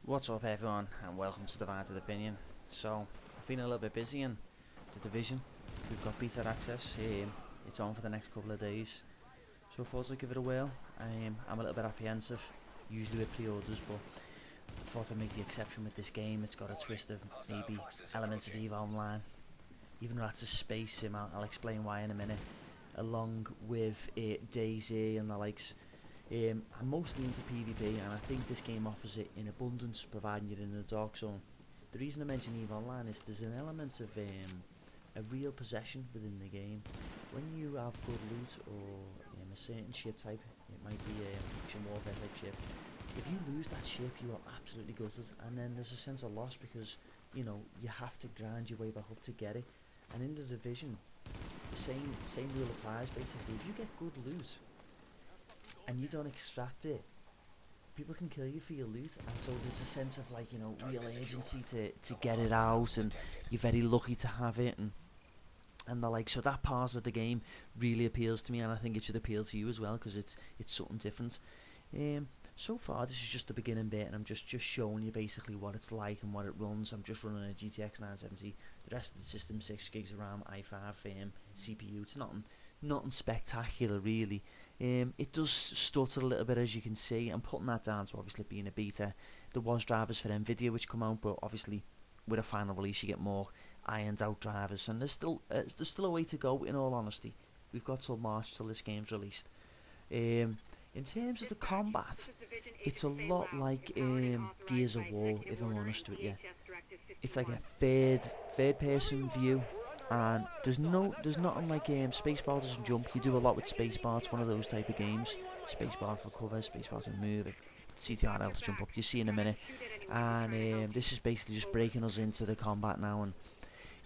What's up everyone, and welcome to Divided Opinion. So, I've been a little bit busy in the division. We've got beta access, it's on for the next couple of days. So I thought I'd give it a whirl. I'm a little bit apprehensive, usually with pre-orders, but I thought I'd make the exception with this game. It's got a twist of maybe elements of EVE Online. Even though that's a space sim, I'll explain why in a minute. Along with DayZ and the likes. I'm mostly into PvP, and I think this game offers it in abundance, providing you're in the dark zone. The reason I mention EVE Online is there's an element of a real possession within the game. When you have good loot or a certain ship type, it might be a action warfare type ship. If you lose that ship, you are absolutely gutted, and then there's a sense of loss because you have to grind your way back up to get it. And in the division, the same rule applies basically. If you get good loot and you don't extract it, people can kill you for your loot, and so there's a sense of real urgency to get it out, and you're very lucky to have it, and the like. So that part of the game really appeals to me, and I think it should appeal to you as well because it's something different. So far this is just the beginning bit, and I'm just showing you basically what it's like and what it runs. I'm just running a GTX 970. The rest of the system, 6 gigs of RAM, i5 CPU. It's nothing spectacular really. It does stutter a little bit, as you can see. I'm putting that down to obviously being a beta. There was drivers for Nvidia which come out, but obviously with a final release you get more ironed out drivers, and there's still a way to go. In all honesty, we've got till March till this game's released. In terms of the combat, it's a lot like Gears of War, if I'm honest with you. It's like a third person view, and there's nothing like spacebar doesn't jump. You do a lot with spacebar. It's one of those type of games. Spacebar for cover, spacebar to move, CTRL to jump up. You see in a minute, and this is basically just breaking us into the combat now. And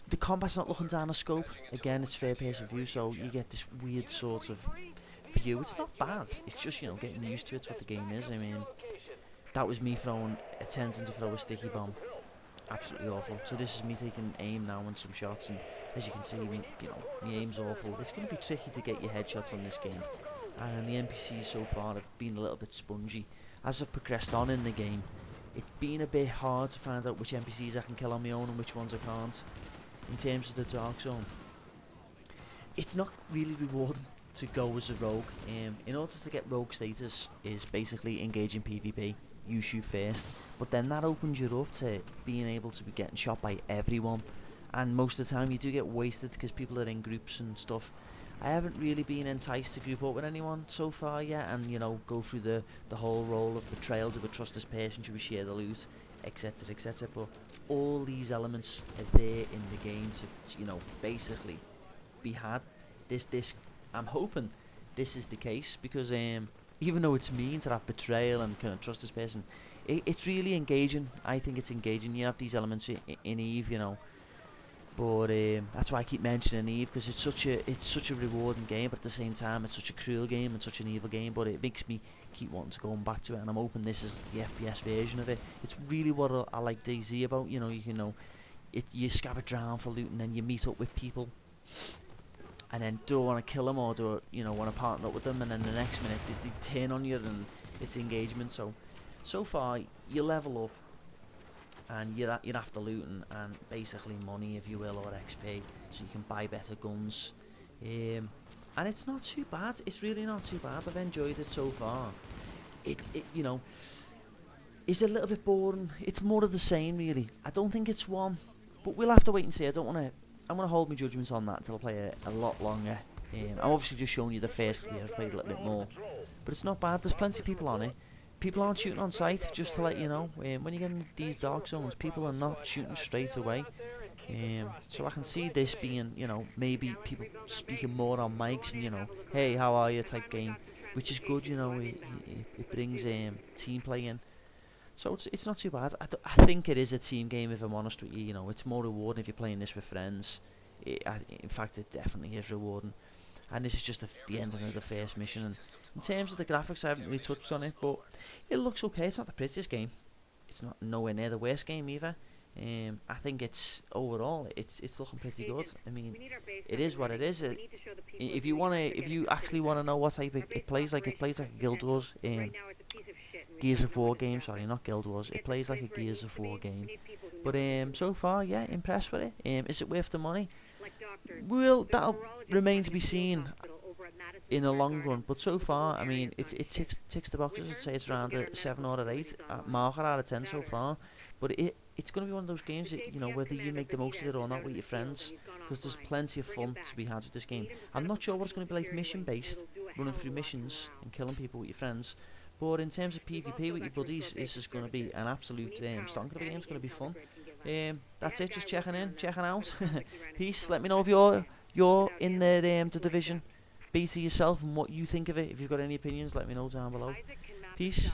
the combat's not looking down a scope. Again, it's third person view, so you get this weird sort of view. It's not bad. It's just getting used to it. It's what the game is. I mean, that was me attempting to throw a sticky bomb. Absolutely awful. So this is me taking aim now on some shots, and as you can see, my aim's awful. It's going to be tricky to get your headshots on this game, and the NPCs so far have been a little bit spongy. As I've progressed on in the game, it's been a bit hard to find out which NPCs I can kill on my own and which ones I can't. In terms of the dark zone, it's not really rewarding to go as a rogue. In order to get rogue status is basically engaging PvP. You shoot first, but then that opens you up to being able to be getting shot by everyone, and most of the time you do get wasted because people are in groups and stuff. I haven't really been enticed to group up with anyone so far yet, and go through the whole role of betrayal. Do we trust this person? Should we share the loot, etc, etc. But all these elements are there in the game to basically be had. This I'm hoping this is the case, because even though it's mean to have betrayal and kind of trust this person, it's really engaging. I think it's engaging. You have these elements in EVE, but that's why I keep mentioning EVE, because it's such a rewarding game, but at the same time it's such a cruel game and such an evil game. But it makes me keep wanting to go back to it, and I'm hoping this is the FPS version of it. It's really what I like DayZ about. You scavenge around for loot, and then you meet up with people. And then do I want to kill them, or do I want to partner up with them, and then the next minute they turn on you, and it's engagement. So far you level up, and you're after looting and basically money, if you will, or XP, so you can buy better guns. And it's not too bad. It's really not too bad. I've enjoyed it so far. It's a little bit boring. It's more of the same really. I don't think it's one, but we'll have to wait and see. I'm going to hold my judgments on that until I play a lot longer. I'm obviously just showing you the first clear. I've played a little bit more, but it's not bad. There's plenty of people on it. People aren't shooting on sight, just to let you know. When you get in these dark zones, people are not shooting straight away. So I can see this being, maybe people speaking more on mics and, hey, how are you type game, which is good. It brings team play in. So it's not too bad. I think it is a team game, if I'm honest with you. It's more rewarding if you're playing this with friends. In fact, it definitely is rewarding. And this is just the ending of the first mission. And in terms of the graphics, I haven't really touched on it, but it looks okay. It's not the prettiest game. It's not nowhere near the worst game either. I think overall it's looking pretty good. I mean, it is what it is. If you actually wanna know what type it plays like a Guild Wars. Gears of War game. Sorry, not Guild Wars. It plays like a Gears of War game. But so far, yeah, impressed with it. Is it worth the money? Well, that'll remain to be seen in the long run. But so far, I mean, it ticks the boxes. I'd say it's around a 7 or an 8 marker out of 10 so far. But it's going to be one of those games that, you know, whether you make the most of it or not with your friends, because there's plenty of fun to be had with this game. I'm not sure what it's going to be like mission based, running through missions and killing people with your friends. But in terms of PvP with your buddies, this is going to be an absolute stonker of a game. It's going to be fun. That's it. Just checking out. Peace. Let me know if you're in the division beta yourself and what you think of it. If you've got any opinions, let me know down below. Peace.